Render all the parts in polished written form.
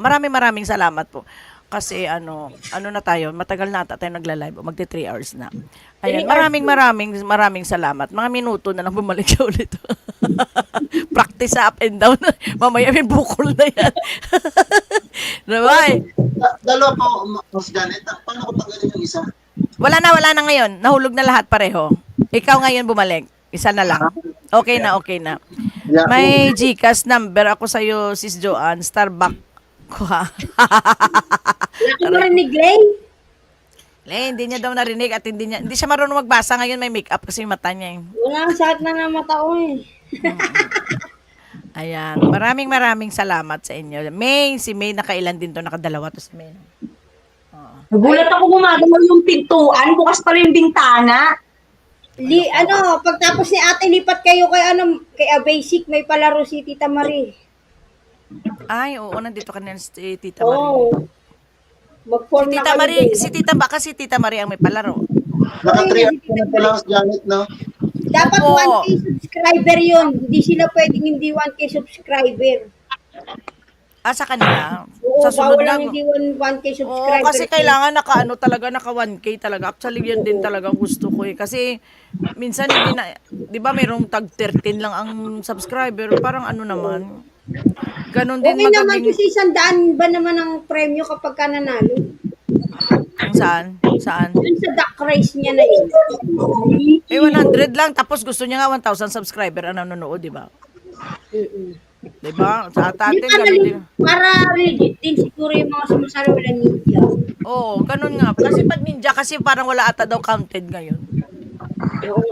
maraming salamat po. Kasi ano na tayo, matagal na ata tayo nagla-live, magti 3 hours na. Ayan, 3 hours. maraming salamat. Mga minuto na lang bumalik siya ulit. Practice sa up and down. Mamaya may bukol na yan. Diba? Dalawa pa, Mas Janet. Paano ko tanggalin yung isa? Wala na ngayon. Nahulog na lahat pareho. Ikaw ngayon bumalik. Isa na lang. Okay na. Yeah. May GCash number ako sa'yo, Sis Joanne. Starbucks ko ha. Wala ka marinig, Lay? Hindi niya daw narinig at hindi siya marunong magbasa ngayon, may makeup kasi yung mata niya. Wala, sakit na ng mata ko eh. Ayan, maraming salamat sa inyo. Si May nakailan din to, nakadalawa to si May. Nagulat ako gumagalaw yung pintuan, bukas pa rin yung bintana. Pagtapos ni ate, lipat kayo kay Basic, may palaro si Tita Marie. Ay, oo, nandito kanina si Tita Marie. Oo. Mag-form na Tita kayo Marie, doon. si Tita Marie ang may palaro. Naka 3 hours na pala, Mas Janet, no? Dapat Opo. 1K subscriber yun. Hindi sila pwedeng hindi 1K subscriber. Sa kanila. Oo, Sa sunod bawal na. lang hindi 1K Oo, subscriber. kasi kailangan naka 1K talaga. Actually, yan din talaga gusto ko eh. Kasi, minsan hindi na, di ba mayroong tag 13 lang ang subscriber. Parang ano naman. Ganon din Okay naman magiging, kasi 100 ba naman ang premyo kapag ka nanalo? saan? Yun sa duck race niya na yun. 100 lang. Tapos gusto niya nga 1,000 subscriber ang nanonood, di ba? Mm-mm. Di ba? Sa atin, Yung ganun din. para legit din siguro yung mga sumasali wala ninja. Oo, ganun nga. Kasi pag ninja, kasi parang wala ata daw counted ngayon.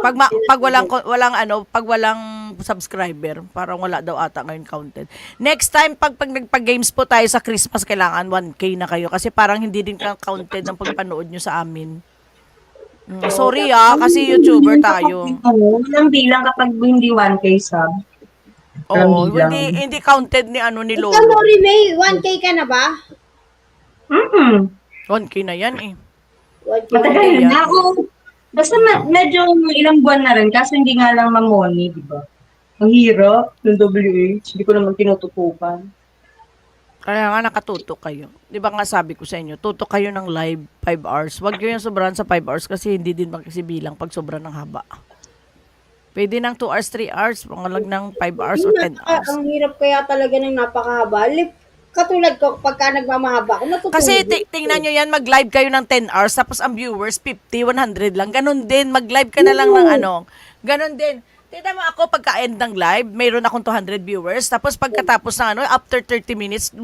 Pag walang subscriber, parang wala daw ata ngayon counted. Next time pag nagpa-games po tayo sa Christmas, kailangan 1K na kayo kasi parang hindi din counted ang pagpanood nyo sa amin. Sorry kasi YouTuber tayo. Walang bilang kapag hindi 1K sub. Oo, bilang. hindi counted ni Ikaw, Lolo. Mori May, 1K ka na ba? 1K na yan eh. 1K Matagal Okay, na ako. Basta medyo ilang buwan na rin kasi hindi nga lang mamoni, di ba? Ang hirap ng WH. Hindi ko naman tinututukan. Kaya nga nakatutok kayo. Di ba nga sabi ko sa inyo, tutok kayo ng live 5 hours. Huwag nyo yung sobrahan sa 5 hours kasi hindi din magkasibilang pag sobra ng haba. Pwede ng 2 hours, 3 hours, mga lag ng 5 hours or 10 hours. Ang hirap kaya talaga ng napakahaba. Katulad ko, pagka nagmamahaba ako, natutulog. Kasi tingnan nyo yan, mag-live kayo ng 10 hours, tapos ang viewers, 50, 100 lang. Ganon din, mag-live ka na lang ng ganon din. Tignan mo ako, pagka-end ng live, mayroon akong 200 viewers, tapos pagkatapos ng after 30 minutes,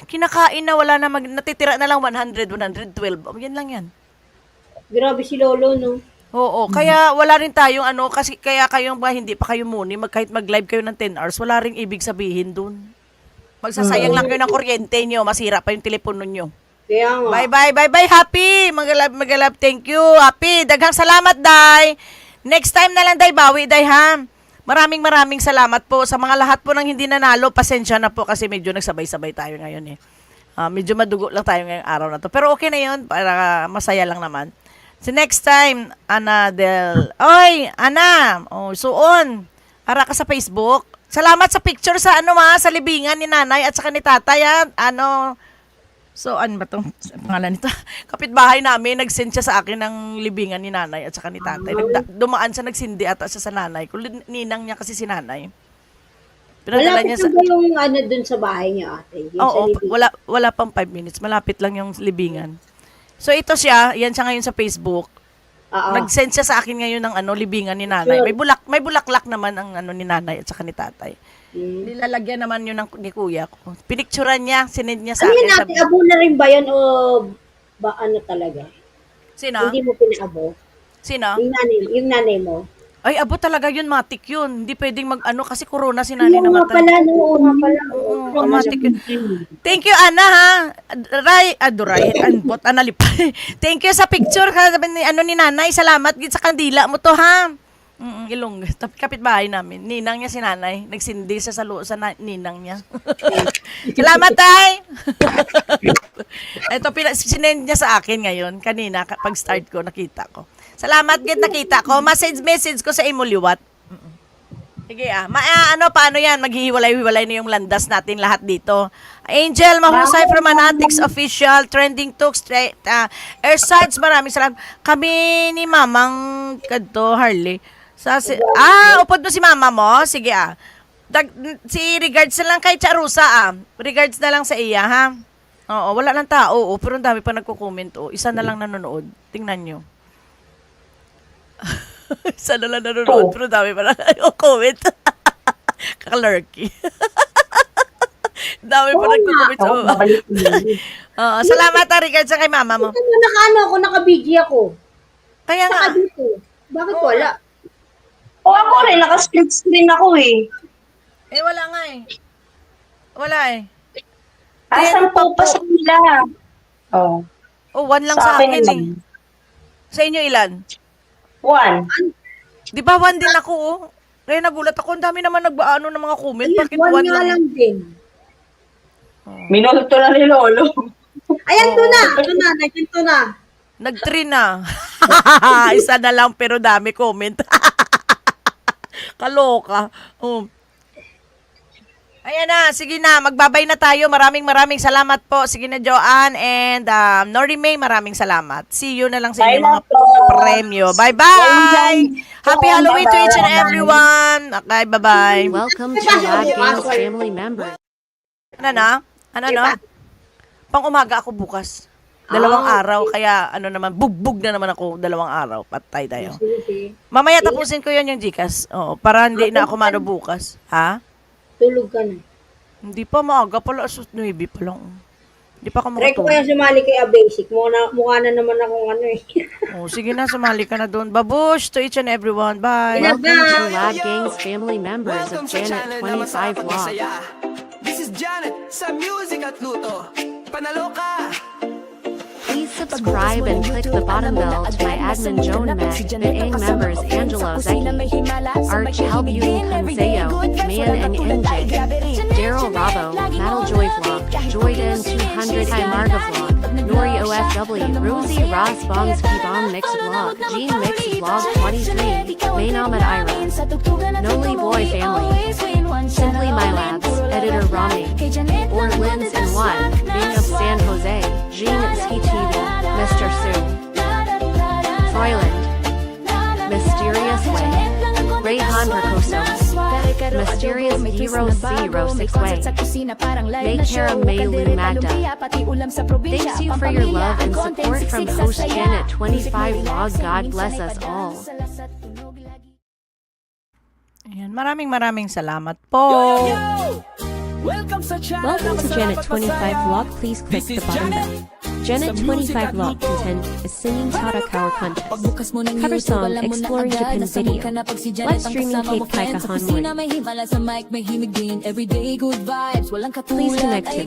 kinakain na, wala na, natitira na lang 100, 112. Yan lang yan. Grabe si Lolo, no? Oo, kaya wala rin tayong kasi kaya kayong hindi pa kayo muni, kahit mag-live kayo ng 10 hours, wala rin ibig sabihin dun. Magsasayang lang kayo ng kuryente nyo, masira pa yung telepono nyo. Kaya nga. Bye, Happy! Magalab, thank you, Happy! Daghang salamat, Day! Next time na lang, Day, bawi, Day, ha? Maraming salamat po sa mga lahat po ng hindi nanalo. Pasensya na po kasi medyo nagsabay-sabay tayo ngayon eh. Medyo madugo lang tayo ngayong araw na to. Pero okay na yun, para masaya lang naman. So next time, Ana Del. Oy, Ana, suon. Ara ka sa Facebook. Salamat sa picture sa sa libingan ni nanay at saka ni tatay. So, ano ba itong pangalan nito? Kapitbahay namin, nag-send siya sa akin ng libingan ni nanay at saka ni tatay. Dumaan siya, nagsindi ata siya sa nanay. Ninang niya kasi si nanay. Pinadala Malapit niya na ba yung dun sa bahay niya, ate? Yung Oo, sa libing? wala pang 5 minutes. Malapit lang yung libingan. So, ito yan siya ngayon sa Facebook. Oo. Nag-send siya sa akin ngayon ng libingan ni nanay. May bulaklak naman ang ni nanay at saka ni tatay. Nilalagyan naman yun ni kuya ko. Pinicturan niya, sinend niya sa Ano akin. yun, ate? Abo na rin ba yan o ba talaga? Sino? Hindi mo pinaabo? Sino? Yung nanay mo? Ay, abo talaga yun, matik yun. Hindi pwedeng kasi corona si nanay Oo nga namatay. pala, no? Oo nga pala. Oo, matik yun. Thank you, Ana, ha? Duray, anbot, analipay. Thank you sa picture, ha? Ni nanay. Salamat, gid sa kandila mo to, ha? Ilong, kapitbahay namin. Ninang niya si nanay. Nagsindi siya sa ninang niya. Salamat, tay! Ito, sinend niya sa akin ngayon. Kanina, pag-start ko, nakita ko. Salamat, gid nakita ko. Message ko sa imo liwat. Sige paano yan? Maghihiwalay-hiwalay na yung landas natin lahat dito. Angel, mahusay from Anatics Official, Trending Talks, Airsards, maraming salamat. Kami ni Mamang Kadto, Harley. Upod mo si Mama mo? Sige si regards na lang kay Charusa Regards na lang sa iya, ha? Oo, wala ng tao. Pero ang dami pa nagko-comment. Isa na lang nanonood. Tingnan nyo. Isa na lang nanonood, pero dami pa na comment. Kakalurky. Dami pa nagko-comment sa baba. Salamat, regards sa kay mama mo. Naka-BG ako. Kaya nga. Saka dito. Bakit wala? Ako rin, naka-split screen ako eh. Wala nga eh. Wala eh. Asan po pa sa nila? Oh. 1 lang sa akin eh. Sa inyo ilan? 1. Di ba 1 din ako Kaya nagulat ako. Ang dami naman nagbaano ng mga comment. Bakit 1 1 nga lang? lang din. Minulto na ni Lolo. Ayan, nagkinto na. Nag-3 na. Isa na lang pero dami comment. Kaloka. Ayan na, sige na, magbabay na tayo. Maraming salamat po. Sige na, Joanne and Nori May, maraming salamat. See you na lang sa inyo mga premyo. Bye-bye! Happy Halloween to each and everyone! Okay, bye-bye. Welcome to Lab Games family members. Ano na? Pang umaga ako bukas. 2 araw, kaya bugbog na naman ako 2 araw. Patay tayo. Mamaya tapusin ko yon yung Gcash. Para hindi na ako mano bukas. Ha? Tulog ka na. Hindi pa, maaga pala. 9 pa lang. Hindi pa ako Try ko makatulog. kaya sumali kay Basic. Mukha na naman akong Sige na, sumali ka na doon. Babush to each and everyone. Bye. Welcome to Lab Games family members of Janet 25 Vlog. This is Janet sa music at luto. Panalo ka! Please subscribe and click the bottom bell to my admin Joan Mac, Bitang members Angelo Zeki, Arch Helbuni Hanseo, Man and NJ, Daryl Rabo, Metal Joy Vlog, Joyden 200 High Marga Vlog, Nori OFW, Rosie Ross Bongs Kibong Mix Vlog, Gene Mix Vlog 23, Main Ahmed Ira, Noli Boy Family, Simply My Labs, Editor Rami, or Lins in 1, Bing of San Jose, Jean CTV, Mr. Sue, Froyland, Mysterious Way, Rayhan Percoso, Mysterious Hero 06 Way, Maycara Maylu Magda. Thanks you for your love and support from host Janet 25 Vlog. God bless us all. Ayan, maraming salamat po. Welcome sa channel. Welcome to Janet 25 Vlog. Please click This the is bottom bell. Janet. Janet 25 Vlog content is singing Tata Cower contest. Cover song exploring Japan video. Live streaming Kate Kai Kahanwari. Please connect to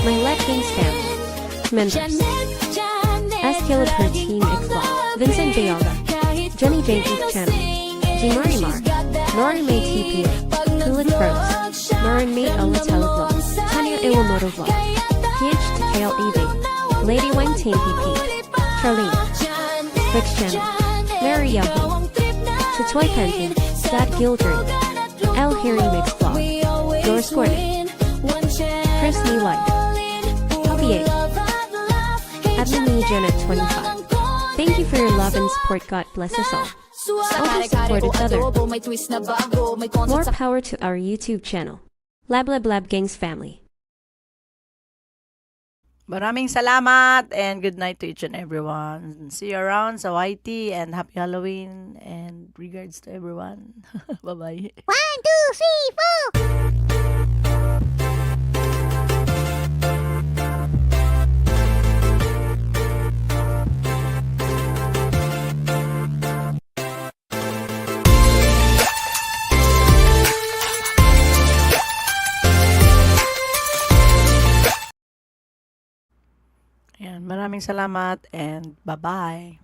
my Let Games family members. S. Caleb her team X Vlog. Vincent Bayaga. Jenny Jenkins channel. G Marimar. Nori May TPA. Kulit Rose. Marin Mate Olatel Vlog. Tanya Iwamoto Vlog. PH to KLEV. Lady Wang Team PP. Charlene. Twitch channel. Mary Yahoo. To Toy Penton. Dad Gildred. L Harry Mix Vlog. Doris Gordon. Chris New Life. Puppy 8. Admin me Janet 25. Thank you for your love and support. God bless us all. Also support each other. More power to our YouTube channel. Lab Gangs family. Maraming salamat and good night to each and everyone. See you around sa YT and happy Halloween and regards to everyone. Bye-bye. 1, 2, 3, 4. Ayan, maraming salamat and bye-bye.